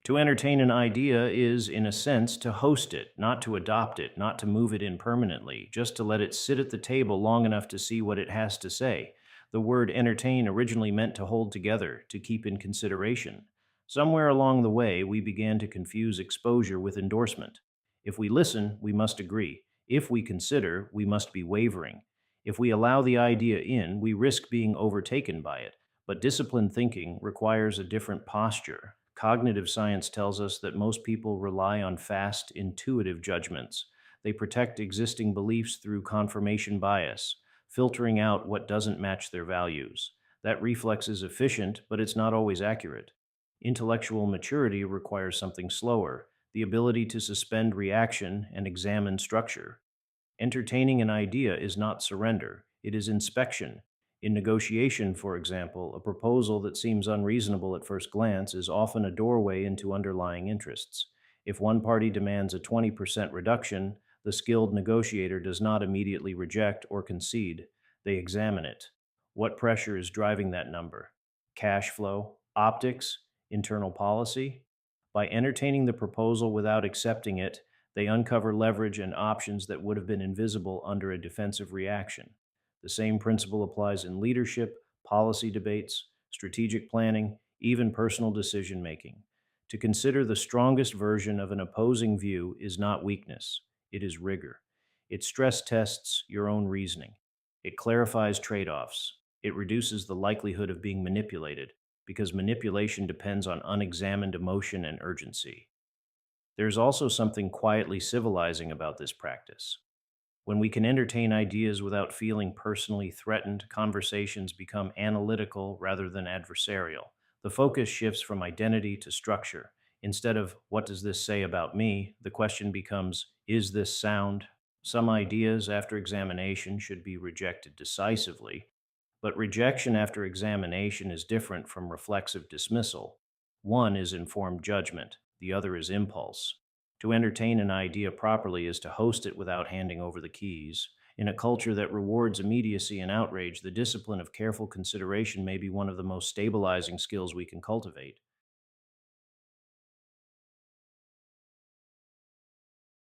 To entertain an idea is, in a sense, to host it, not to adopt it, not to move it in permanently, just to let it sit at the table long enough to see what it has to say. The word entertain originally meant to hold together, to keep in consideration. Somewhere along the way, we began to confuse exposure with endorsement. If we listen, we must agree. If we consider, we must be wavering. If we allow the idea in, we risk being overtaken by it. But disciplined thinking requires a different posture. Cognitive science tells us that most people rely on fast, intuitive judgments. They protect existing beliefs through confirmation bias, filtering out what doesn't match their values. That reflex is efficient, but it's not always accurate. Intellectual maturity requires something slower, the ability to suspend reaction and examine structure. Entertaining an idea is not surrender, it is inspection. In negotiation, for example, a proposal that seems unreasonable at first glance is often a doorway into underlying interests. If one party demands a 20% reduction, the skilled negotiator does not immediately reject or concede. They examine it. What pressure is driving that number? Cash flow, optics, internal policy? By entertaining the proposal without accepting it, they uncover leverage and options that would have been invisible under a defensive reaction. The same principle applies in leadership, policy debates, strategic planning, even personal decision making. To consider the strongest version of an opposing view is not weakness, it is rigor. It stress tests your own reasoning. It clarifies trade offs. It reduces the likelihood of being manipulated, because manipulation depends on unexamined emotion and urgency. There's also something quietly civilizing about this practice. When we can entertain ideas without feeling personally threatened, conversations become analytical rather than adversarial. The focus shifts from identity to structure. Instead of, what does this say about me? The question becomes, is this sound? Some ideas, after examination, should be rejected decisively, but rejection after examination is different from reflexive dismissal. One is informed judgment, the other is impulse. To entertain an idea properly is to host it without handing over the keys. In a culture that rewards immediacy and outrage, the discipline of careful consideration may be one of the most stabilizing skills we can cultivate.